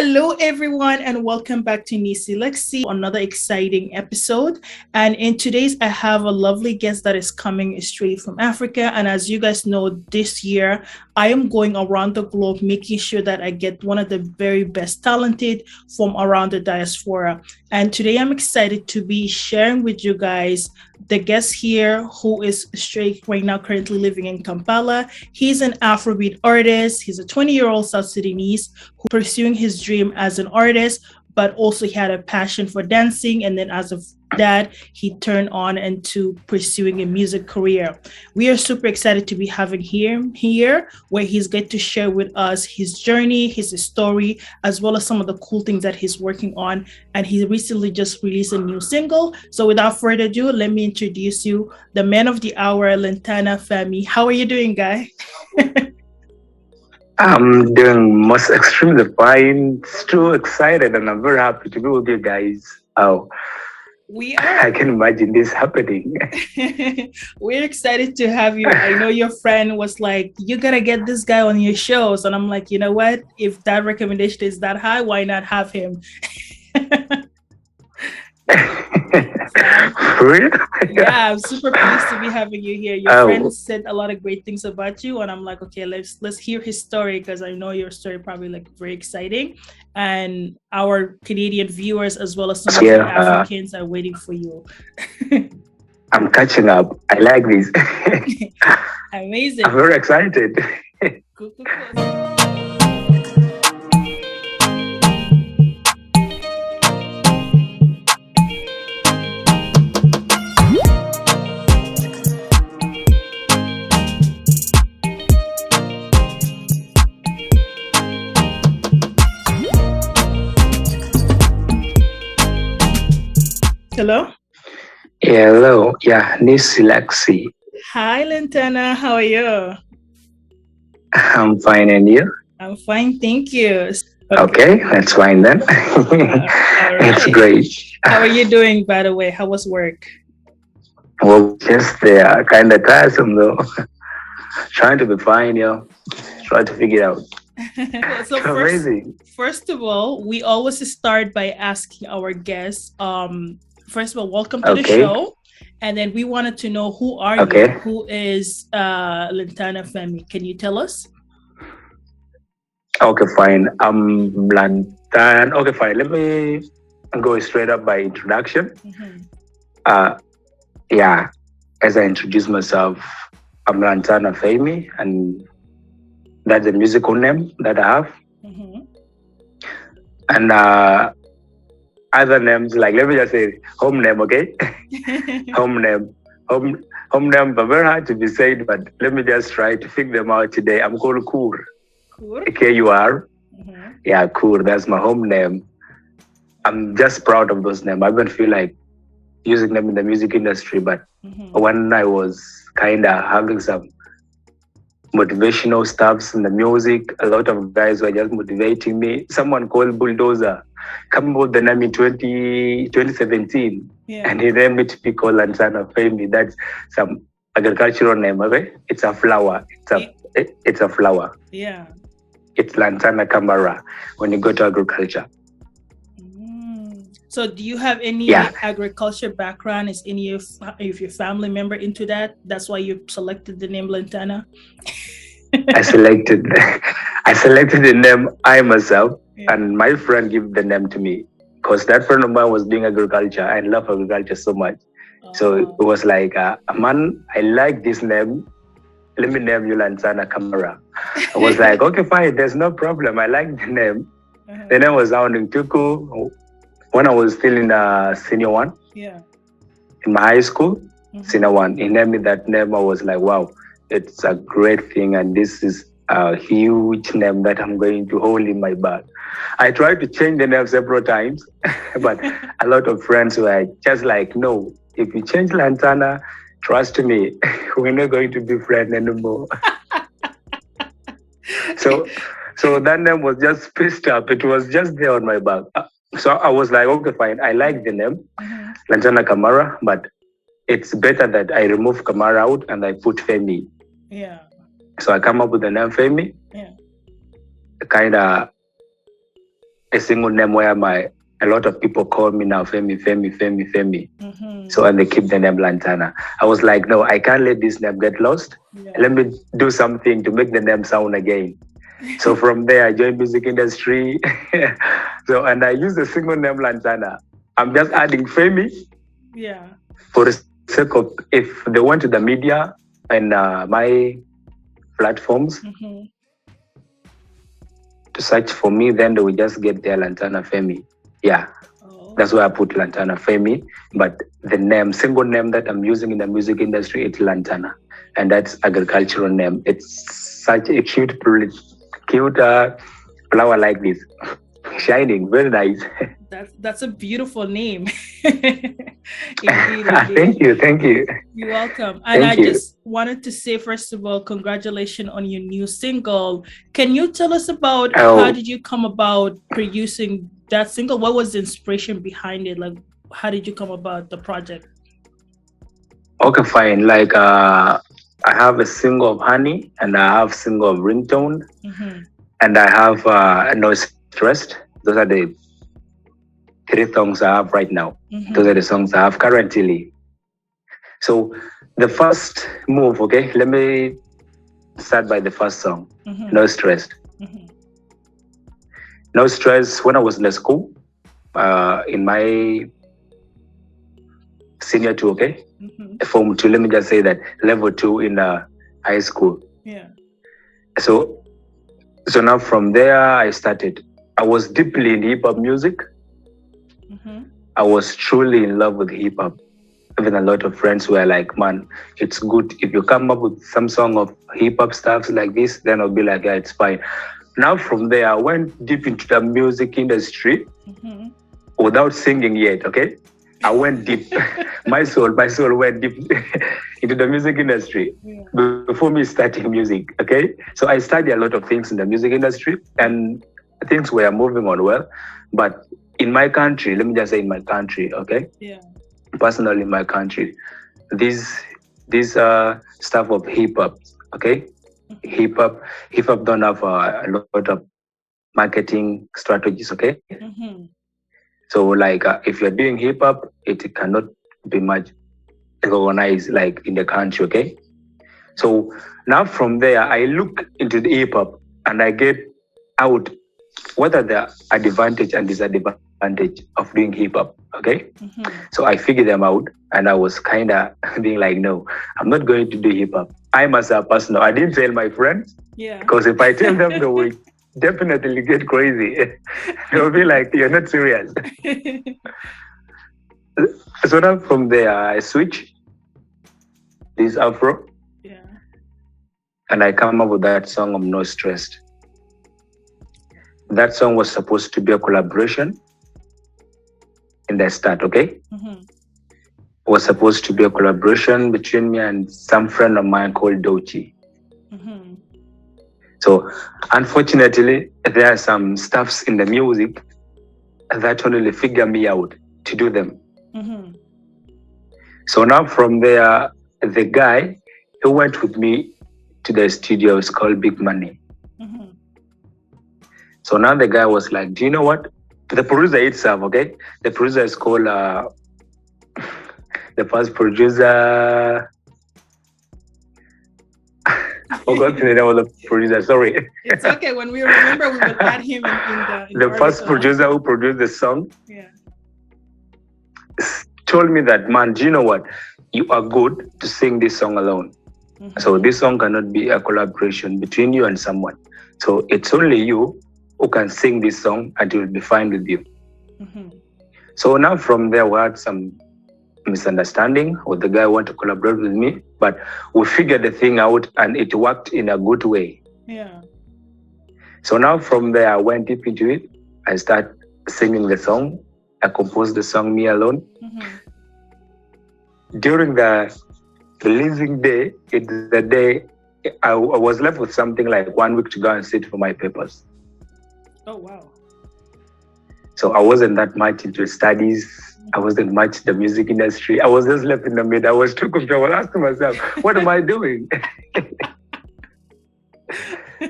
Hello, everyone, and welcome back to Neecee Lexy, another exciting episode. And in today's, I have a lovely guest that is coming straight from Africa. And as you guys know, this year I am going around the globe, making sure that I get one of the very best talented from around the diaspora. And today I'm excited to be sharing with you guys the guest here who is straight right now currently living in Kampala. He's an Afrobeat artist. He's a 20-year-old South Sudanese who pursuing his dream as an artist, but also he had a passion for dancing. And then as of that, he turned on into pursuing a music career. We are super excited to be having him here, where he's going to share with us his journey, his story, as well as some of the cool things that he's working on. And he recently just released a new single. So without further ado, let me introduce you, the man of the hour, Lantana Femy. How are you doing, guy? I'm doing most extremely fine, still excited, and I'm very happy to be with you guys. Oh, we are. I can imagine this happening. We're excited to have you. I know your friend was like, you gotta get this guy on your shows. And I'm like, you know what? If that recommendation is that high, why not have him? Really? Yeah, I'm super pleased to be having you here. Your friend said a lot of great things about you, and I'm like, okay, let's hear his story, because I know your story probably like very exciting, and our Canadian viewers as well as some of the Africans are waiting for you. I'm catching up. I like this. Amazing. I'm very excited. Cool. Hello? Yeah, hello. Yeah, Neecee Lexy. Hi, Lantana. How are you? I'm fine, and you? I'm fine, thank you. Okay, that's fine then. It's great. How are you doing, by the way? How was work? Well, just kind of tiresome though. Trying to be fine, trying to figure it out. So first of all, we always start by asking our guests, first of all, welcome to the show. And then we wanted to know, who are you? Who is Lantana Femy? Can you tell us? Okay, fine. I'm Lantana. Okay, fine. Let me go straight up by introduction. As I introduce myself, I'm Lantana Femy, and that's a musical name that I have. And other names, like, let me just say home name, okay? Home name, but very hard to be said, but let me just try to figure them out today. I'm called Kur. Kur? Yeah, Kur, that's my home name. I'm just proud of those names. I don't feel like using them in the music industry, but when I was kind of having some motivational stuffs in the music, a lot of guys were just motivating me. Someone called Bulldozer came up with the name in 2017, and he named it to be called Lantana Femy. That's some agricultural name, okay? It's a flower. It's a flower. Yeah. It's Lantana Camara when you go to agriculture. So do you have any agriculture background? Is any of your family member into that? That's why you selected the name Lantana? I selected the name I myself, and my friend gave the name to me, because that friend of mine was doing agriculture. I love agriculture so much. So it was like, man, I like this name. Let me name you Lantana Camara. I was like, okay, fine, there's no problem. I like the name. The name was sounding too cool. When I was still in senior one, in my high school, senior one, he named me that name. I was like, wow, it's a great thing, and this is a huge name that I'm going to hold in my bag. I tried to change the name several times, but a lot of friends were just like, no, if you change Lantana, trust me, we're not going to be friends anymore. So that name was just spaced up. It was just there on my bag. So I was like, okay, fine. I like the name, Lantana Camara, but it's better that I remove Camara out and I put Femy. Yeah. So I come up with the name Femy. Yeah. Kind of a single name where a lot of people call me now Femy. So and they keep the name Lantana. I was like, no, I can't let this name get lost. Yeah. Let me do something to make the name sound again. So from there, I joined music industry. So and I use the single name Lantana. I'm just adding Femy. Yeah. For the sake of if they went to the media and my platforms to search for me, then they will just get their Lantana Femy. Yeah. That's why I put Lantana Femy. But the name, single name that I'm using in the music industry, it's Lantana. And that's agricultural name. It's such a cute flower like this. Shining, very nice. That's a beautiful name. Indeed. Thank you. You're welcome. And I just wanted to say, first of all, congratulations on your new single. Can you tell us about how did you come about producing that single? What was the inspiration behind it? Like, how did you come about the project? Okay, fine. Like, I have a single of Honey, and I have single of Ringtone, and I have No Stressed. Those are the 3 songs I have right now. Those are the songs I have currently. So the first move, okay, let me start by the first song, No Stressed. No Stress, when I was in the school, in my senior 2, okay? Form 2, let me just say that, level 2 in high school. Yeah. So now from there, I started. I was deeply in hip-hop music. I was truly in love with hip-hop. Even a lot of friends were like, man, it's good. If you come up with some song of hip-hop stuff like this, then I'll be like, yeah, it's fine. Now from there, I went deep into the music industry without singing yet, okay? I went deep. my soul went deep into the music industry before me starting music, okay? So I studied a lot of things in the music industry and things were moving on well. But in my country, let me just say in my country, okay? Yeah. Personally in my country, this stuff of hip-hop, okay? Hip-hop don't have a lot of marketing strategies, okay? So like if you're doing hip-hop, it cannot be much recognized like in the country, okay? So now from there, I look into the hip-hop and I get out what are the advantage and disadvantage of doing hip-hop, okay? So I figured them out and I was kind of being like, no, I'm not going to do hip-hop. I myself personal, I didn't tell my friends because if I tell them, they will definitely get crazy. They'll be like, you're not serious. So now from there, I switch this Afro and I come up with that song of No Stressed. That song was supposed to be a collaboration in the start, okay? It was supposed to be a collaboration between me and some friend of mine called Dochi. So unfortunately, there are some stuffs in the music that only figure me out to do them. So now from there, the guy who went with me to the studio is called Big Money. So now the guy was like, do you know what? The producer itself, okay? The producer is called, the first producer, I forgot the name of the producer, sorry. It's okay, when we remember, we will add him in the first producer who produced the song told me that, man, do you know what? You are good to sing this song alone. So this song cannot be a collaboration between you and someone. So it's only you who can sing this song and it will be fine with you. So now from there, we had some misunderstanding with the guy who wanted to collaborate with me, but we figured the thing out and it worked in a good way. Yeah. So now from there, I went deep into it. I started singing the song. I composed the song, Me Alone. During the releasing day, it's the day I was left with something like 1 week to go and sit for my papers. Oh, wow. So I wasn't that much into studies. I wasn't much in the music industry. I was just left in the middle. I was too confused. I was asking myself, what am I doing?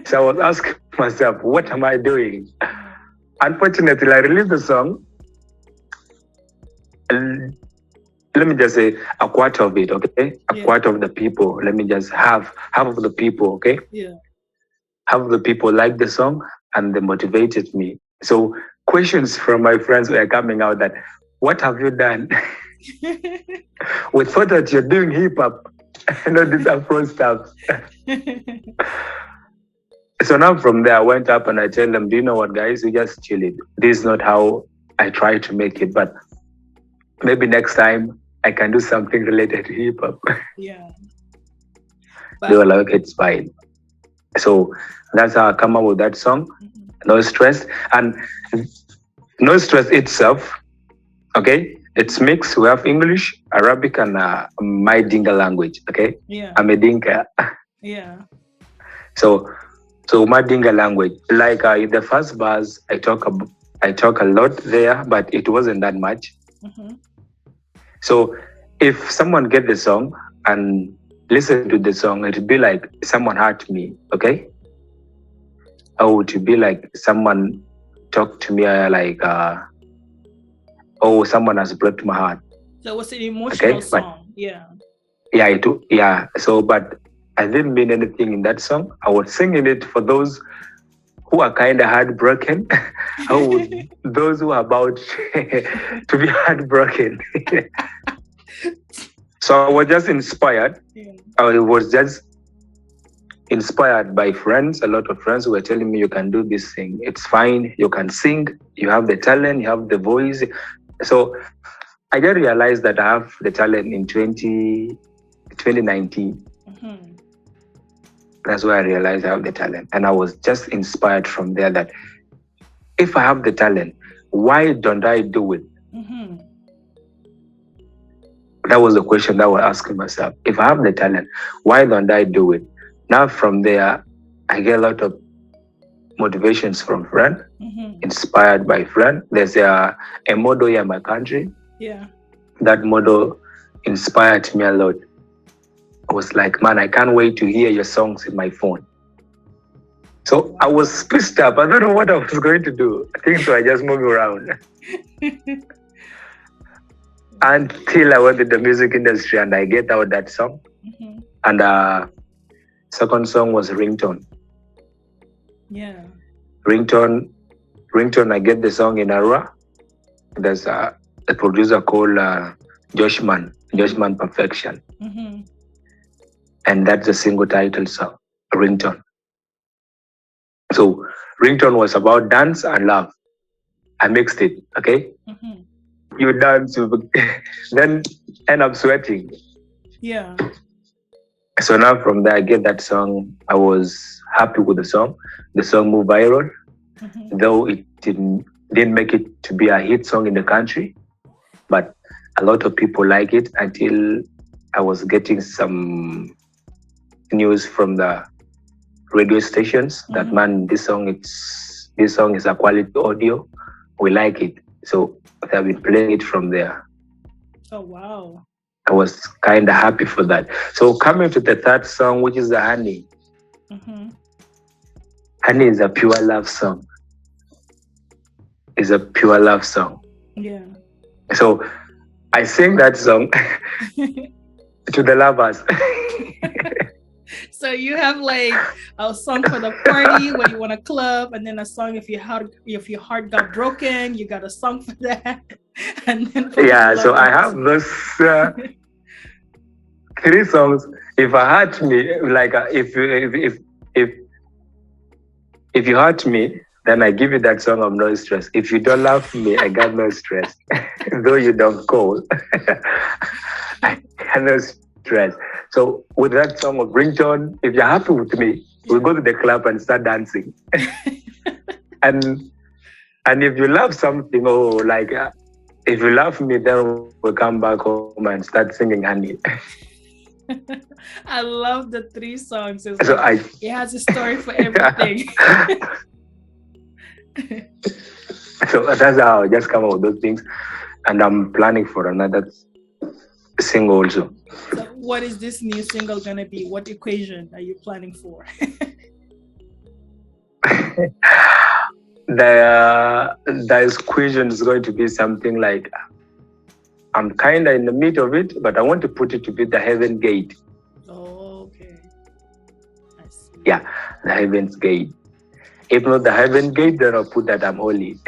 So I was asking myself, what am I doing? Unfortunately, I released the song. Let me just say a quarter of it, okay? A quarter of the people. Let me just half of the people, okay? Yeah. Half of the people liked the song and they motivated me. So questions from my friends were coming out that, what have you done? We thought that you're doing hip hop, this Afro stuff. So now from there, I went up and I tell them, do you know what, guys? We just chill it. This is not how I try to make it, but maybe next time I can do something related to hip hop. Yeah. They were like, okay, it's fine. So that's how I come up with that song, No Stress. And No Stress itself, okay, it's mixed. We have English, Arabic, and my Dinka language, okay? Yeah. I'm a Dinka. Yeah. So my Dinka language, like in the first bars, I talk a lot there, but it wasn't that much. So if someone get the song and listen to the song, it'd be like someone hurt me, okay? Oh, to be like someone talk to me like, oh, someone has broken my heart. So it was an emotional song, yeah. Yeah. So, but I didn't mean anything in that song. I was singing it for those who are kind of heartbroken, those who are about to be heartbroken. So I was just inspired. Yeah. I was just inspired by friends. A lot of friends who were telling me, you can do this thing. It's fine. You can sing. You have the talent. You have the voice. So I just realized that I have the talent in 2019. That's why I realized I have the talent. And I was just inspired from there that if I have the talent, why don't I do it? That was the question that I was asking myself. If I have the talent, why don't I do it? Now from there, I get a lot of motivations from friends, inspired by friends. There's a model here in my country. Yeah. That model inspired me a lot. I was like, man, I can't wait to hear your songs in my phone. So I was pissed up. I don't know what I was going to do. I think so I just moved around. Until I went to the music industry and I get out that song. And second song was Ringtone. Yeah. Ringtone, I get the song in Arua. There's a producer called Joshman Perfection. And that's a single title song, Ringtone. So Ringtone was about dance and love. I mixed it, okay? You dance, then end up sweating. Yeah. So now from there, I get that song. I was happy with the song. The song moved viral, though it didn't make it to be a hit song in the country. But a lot of people like it until I was getting some news from the radio stations that, man, this song is a quality audio. We like it. So they've been playing it from there. Oh, wow. I was kind of happy for that. So coming to the third song, which is the Honey. Honey is a pure love song. It's a pure love song. Yeah. So I sing that song to the lovers. So you have like a song for the party when you want a club, and then a song if your heart got broken, you got a song for that. And then so I have those 3 songs. If I hurt me, like if you hurt me, then I give you that song of No Stress. If you don't love me, I got no stress. Though you don't call, I got no stress. So with that song of Ringtone, if you're happy with me, we'll go to the club and start dancing. and if you love something, if you love me, then we'll come back home and start singing Honey. I love the 3 songs. It has a story for everything. So that's how I just come up with those things. And I'm planning for another single also. So what is this new single gonna be? What equation are you planning for? the question is going to be something like, I'm kind of in the middle of it, but I want to put it to be the heaven gate. Oh, okay. I see. Yeah, the heaven's gate. If not the heaven gate, then I'll put that I'm holy.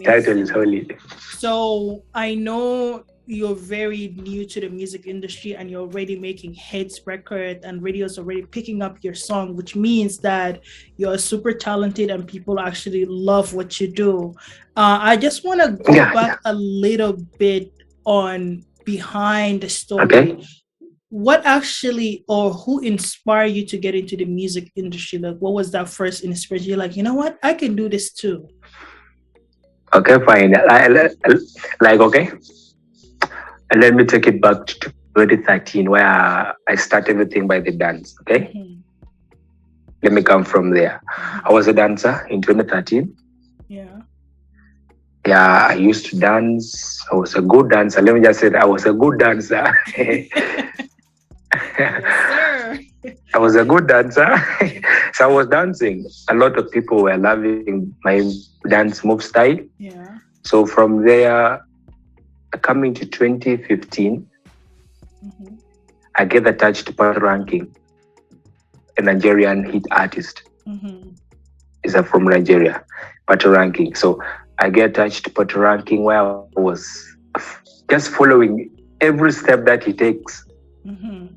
Title is holy. So I know you're very new to the music industry and you're already making hits record and radio's already picking up your song, which means that you're super talented and people actually love what you do. I just want to go back a little bit on behind the story. Okay. What actually or who inspired you to get into the music industry? Like, what was that first inspiration? You're like, you know what, I can do this too. Okay, fine. Okay. Let me take it back to 2013, where I started everything by the dance. Okay. Mm-hmm. Let me come from there. Mm-hmm. I was a dancer in 2013. Yeah. Yeah, I used to dance. I was a good dancer. Let me just say that I was a good dancer. Yes, sir. I was a good dancer. So I was dancing. A lot of people were loving my dance move style. Yeah. So from there, coming to 2015, mm-hmm. I get attached to Part Ranking, a Nigerian hit artist. Mm-hmm. Is from Nigeria, Part Ranking. So I get attached to Part Ranking, where I was just following every step that he takes. Mm-hmm.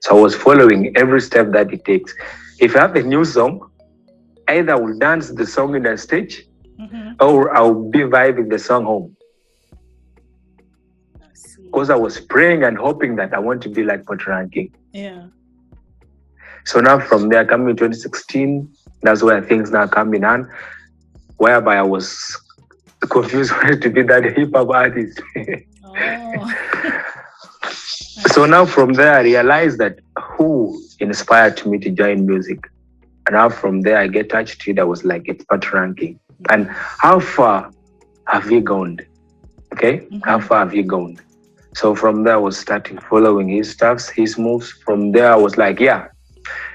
So I was following every step that he takes. If I have a new song, either I will dance the song in the stage, mm-hmm. or I'll be vibing the song home. Because I was praying and hoping that I want to be like Part Ranking. Yeah. So now from there, coming 2016, that's where things now coming on, whereby I was confused whether to be that hip hop artist. Oh. So now from there, I realized that who inspired me to join music. And now from there, I get touched to it. I was like, it's Part Ranking. And how far have you gone? Okay? Mm-hmm. How far have you gone? So from there, I was starting following his stuffs, his moves. From there, I was like, yeah,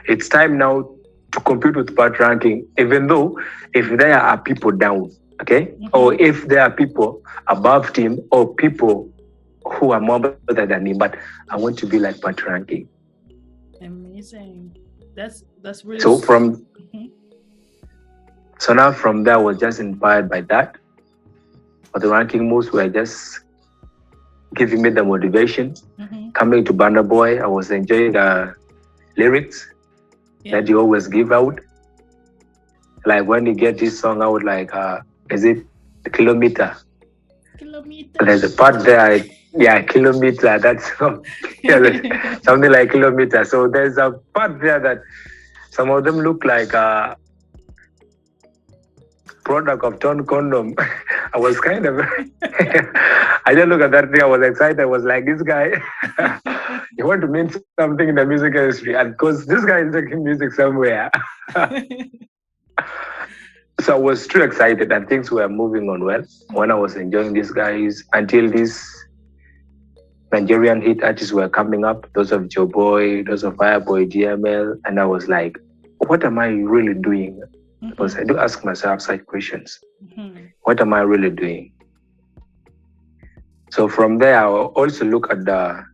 it's time now to compete with Part Ranking, even though if there are people down, okay? Mm-hmm. Or if there are people above him or people who are more better than him, but I want to be like Part Ranking. Amazing. That's really so So now from there, I was just inspired by that. But the ranking moves were just giving me the motivation. Mm-hmm. Coming to Banner Boy, I was enjoying the lyrics that you always give out. Like when you get this song out, like, is it Kilometer? There's a part there, Kilometer, that's something like Kilometer. So there's a part there that some of them look like a product of Ton Condom. I was kind of, I just look at that thing, I was excited. I was like, this guy, you want to mean something in the music industry, and because this guy is making music somewhere. So I was too excited and things were moving on well when I was enjoying these guys until these Nigerian hit artists were coming up, those of Joe Boy, those of Fireboy, DML, and I was like, what am I really doing? Mm-hmm. Because I do ask myself such questions. Mm-hmm. What am I really doing? So from there, I will also look at the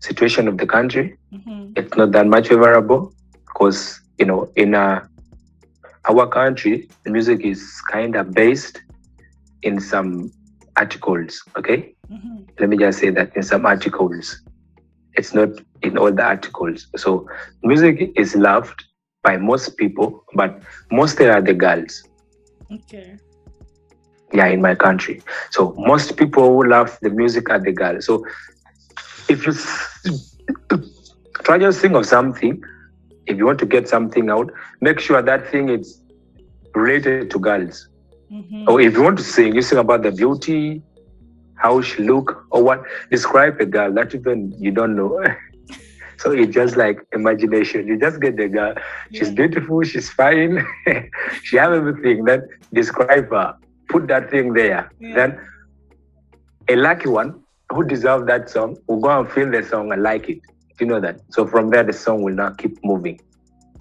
situation of the country. Mm-hmm. It's not that much favorable because, in our country, the music is kind of based in some articles, okay? Mm-hmm. Let me just say that in some articles. It's not in all the articles. So music is loved by most people, but mostly are the girls. Okay. Yeah, in my country. So most people who love the music are the girls. So if you try to sing of something, if you want to get something out, make sure that thing is related to girls. Mm-hmm. Or if you want to sing, you sing about the beauty, how she look, or what, describe a girl that even you don't know. So it's just like imagination. You just get the girl. She's beautiful, she's fine, she have everything. Then describe her, put that thing there. Yeah. Then a lucky one who deserves that song will go and feel the song and like it. Do you know that? So from there, the song will now keep moving.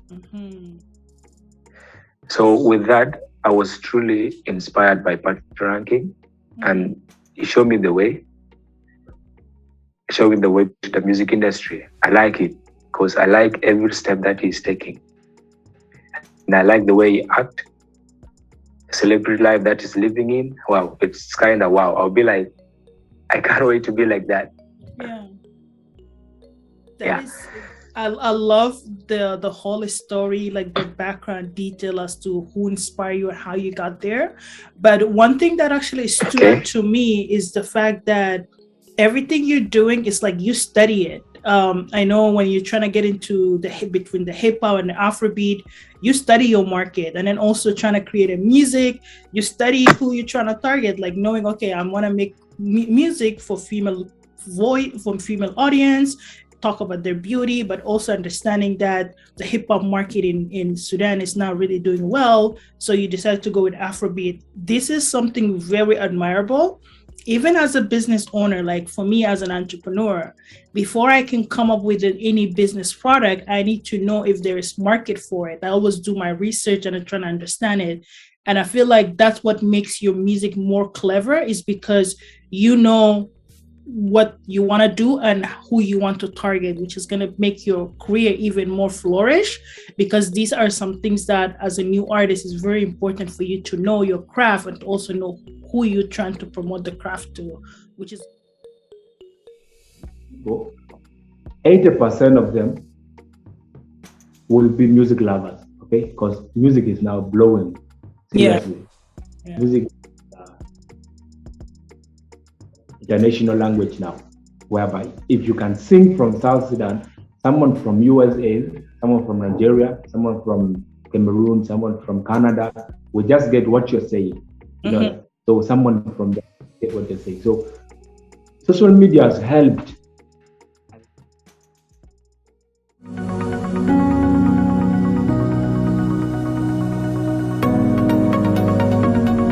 Mm-hmm. So with that, I was truly inspired by Patrick Ranking, and he showed me the way. Showed me the way to the music industry. I like it because I like every step that he's taking, and I like the way he acts. Celebrity life that he's living in. Wow, it's kind of wow. I'll be like, I can't wait to be like that. Yeah. That is, I love the whole story, like the background detail as to who inspired you and how you got there. But one thing that actually stood out to me is the fact that everything you're doing is like you study it. I know when you're trying to get into between the hip hop and the Afrobeat, you study your market, and then also trying to create a music, you study who you're trying to target, like knowing, okay, I want to make music for female audience, talk about their beauty, but also understanding that the hip hop market in Sudan is not really doing well. So you decide to go with Afrobeat. This is something very admirable. Even as a business owner, like for me as an entrepreneur, before I can come up with any business product, I need to know if there is market for it. I always do my research and I try to understand it. And I feel like that's what makes your music more clever, is because you know what you want to do and who you want to target, which is going to make your career even more flourish, because these are some things that as a new artist is very important for you to know your craft and also know who you're trying to promote the craft to, which is 80% of them will be music lovers, okay? Because music is now blowing seriously. Yeah. Music international language now, whereby if you can sing from South Sudan, someone from USA, someone from Nigeria, someone from Cameroon, someone from Canada will just get what you're saying. You know? So someone from there get what they're saying. So social media has helped